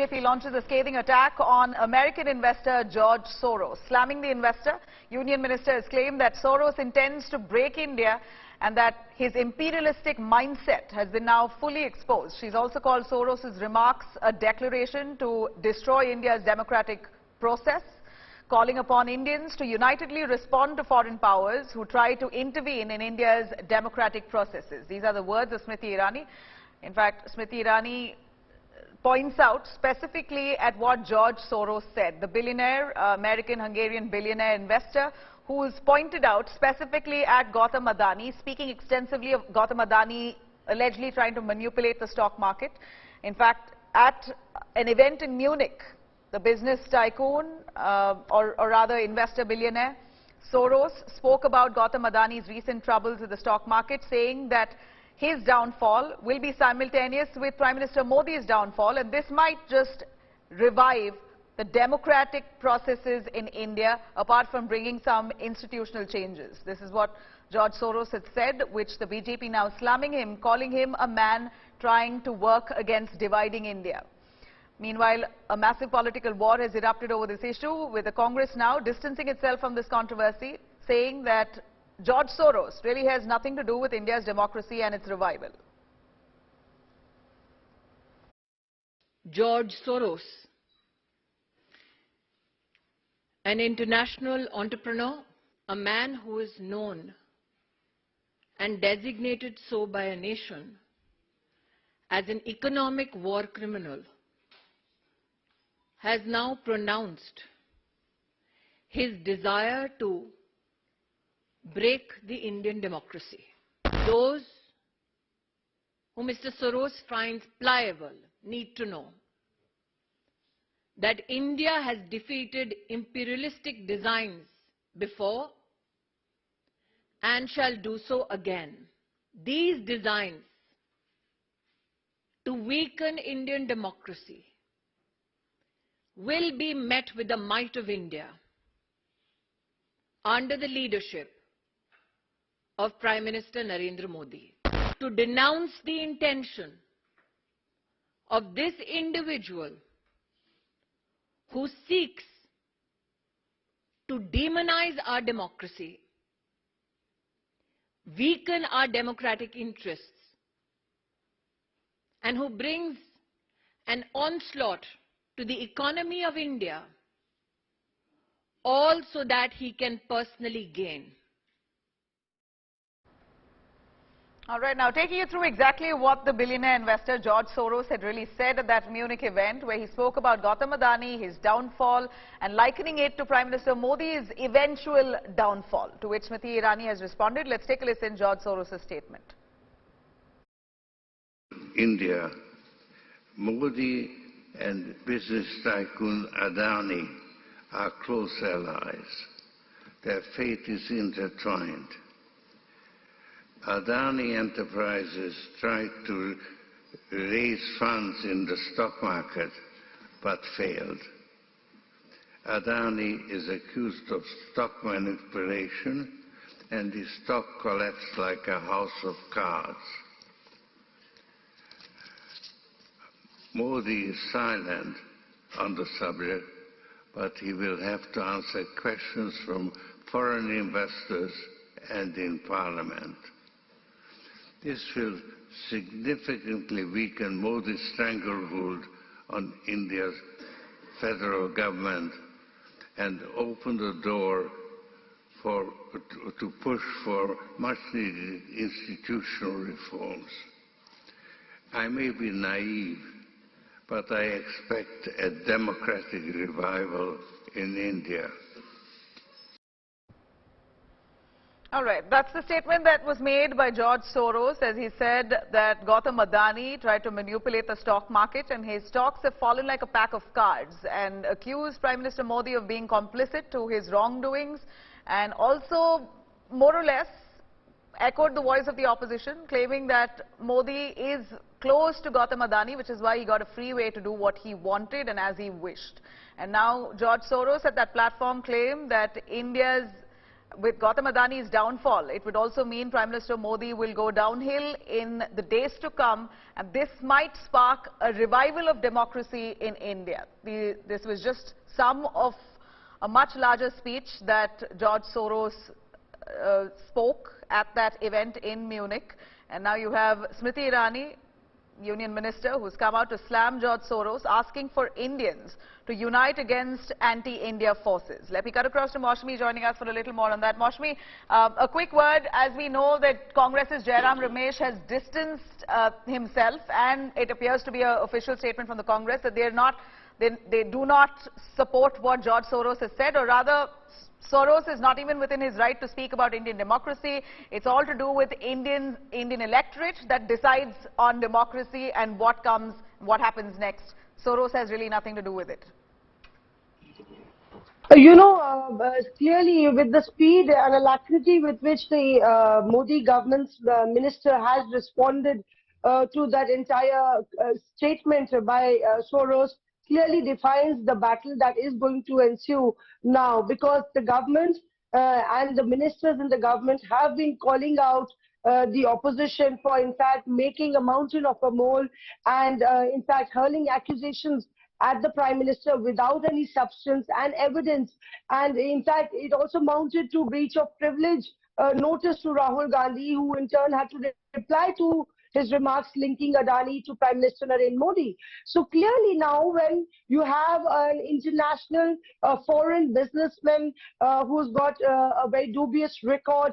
BJP launches a scathing attack on American investor George Soros. Slamming the investor, Union Minister has claimed that Soros intends to break India and that his imperialistic mindset has been now fully exposed. She's also called Soros' remarks a declaration to destroy India's democratic process, calling upon Indians to unitedly respond to foreign powers who try to intervene in India's democratic processes. These are the words of Smriti Irani. In fact, Smriti Irani points out specifically at what George Soros said, the billionaire, American-Hungarian billionaire investor, who's pointed out specifically at Gautam Adani, speaking extensively of Gautam Adani allegedly trying to manipulate the stock market. In fact, at an event in Munich, the business tycoon, or rather investor billionaire, Soros spoke about Gautam Adani's recent troubles with the stock market, saying that his downfall will be simultaneous with Prime Minister Modi's downfall, and this might just revive the democratic processes in India, apart from bringing some institutional changes. This is what George Soros had said, which the BJP now slamming him, calling him a man trying to work against dividing India. Meanwhile, a massive political war has erupted over this issue, with the Congress now distancing itself from this controversy, saying that George Soros really has nothing to do with India's democracy and its revival. George Soros, an international entrepreneur, a man who is known and designated so by a nation as an economic war criminal, has now pronounced his desire to break the Indian democracy. Those who Mr. Soros finds pliable need to know that India has defeated imperialistic designs before and shall do so again. These designs to weaken Indian democracy will be met with the might of India under the leadership of Prime Minister Narendra Modi. To denounce the intention of this individual who seeks to demonize our democracy, weaken our democratic interests, and who brings an onslaught to the economy of India, all so that he can personally gain. All right, now taking you through exactly what the billionaire investor George Soros had really said at that Munich event, where he spoke about Gautam Adani, his downfall, and likening it to Prime Minister Modi's eventual downfall, to which Smriti Irani has responded. Let's take a listen to George Soros' statement. India, Modi and business tycoon Adani are close allies. Their fate is intertwined. Adani Enterprises tried to raise funds in the stock market but failed. Adani is accused of stock manipulation and his stock collapsed like a house of cards. Modi is silent on the subject, but he will have to answer questions from foreign investors and in Parliament. This will significantly weaken Modi's stranglehold on India's federal government and open the door to push for much-needed institutional reforms. I may be naive, but I expect a democratic revival in India. All right, that's the statement that was made by George Soros, as he said that Gautam Adani tried to manipulate the stock market and his stocks have fallen like a pack of cards, and accused Prime Minister Modi of being complicit to his wrongdoings, and also more or less echoed the voice of the opposition, claiming that Modi is close to Gautam Adani, which is why he got a free way to do what he wanted and as he wished. And now George Soros at that platform claimed that India's with Gautam Adani's downfall, it would also mean Prime Minister Modi will go downhill in the days to come, and this might spark a revival of democracy in India. This was just some of a much larger speech that George Soros spoke at that event in Munich. And now you have Smriti Irani, Union Minister, who's come out to slam George Soros, asking for Indians to unite against anti-India forces. Let me cut across to Maushmi, joining us for a little more on that. Maushmi, a quick word. As we know that Congress's Jairam Ramesh has distanced himself, and it appears to be an official statement from the Congress that they do not support what George Soros has said, or rather, Soros is not even within his right to speak about Indian democracy. It's all to do with Indian electorate that decides on democracy and what happens next. Soros has really nothing to do with it. Clearly with the speed and alacrity with which the Modi government's minister has responded to that entire statement by Soros, clearly defines the battle that is going to ensue now, because the government and the ministers in the government have been calling out the opposition for, in fact, making a mountain of a mole and, in fact, hurling accusations at the Prime Minister without any substance and evidence. And, in fact, it also mounted to breach of privilege notice to Rahul Gandhi, who in turn had to reply to his remarks linking Adani to Prime Minister Narendra Modi. So clearly now, when you have an international foreign businessman who's got a very dubious record,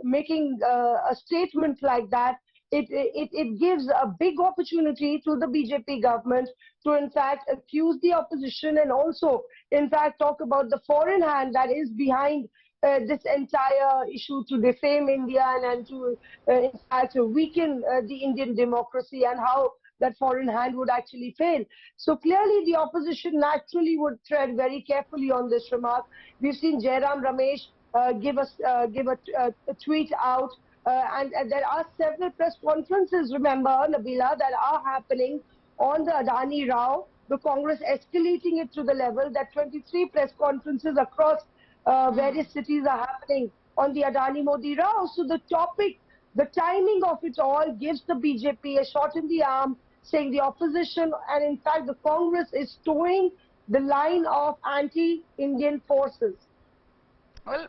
making a statement like that, it gives a big opportunity to the BJP government to, in fact, accuse the opposition and also, in fact, talk about the foreign hand that is behind this entire issue, to defame India and to, in fact, weaken the Indian democracy, and how that foreign hand would actually fail. So clearly the opposition naturally would tread very carefully on this remark. We've seen Jairam Ramesh give a tweet out, and there are several press conferences, remember, Nabila, that are happening on the Adani row. The Congress escalating it to the level that 23 press conferences across various cities are happening on the Adani Modi row. So the topic, the timing of it all gives the BJP a shot in the arm, saying the opposition and in fact the Congress is towing the line of anti-Indian forces. Well,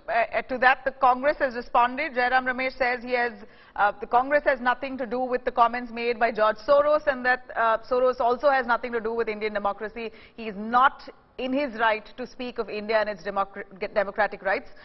to that the Congress has responded. Jairam Ramesh says the Congress has nothing to do with the comments made by George Soros, and that Soros also has nothing to do with Indian democracy. He is not in his right to speak of India and its democratic rights.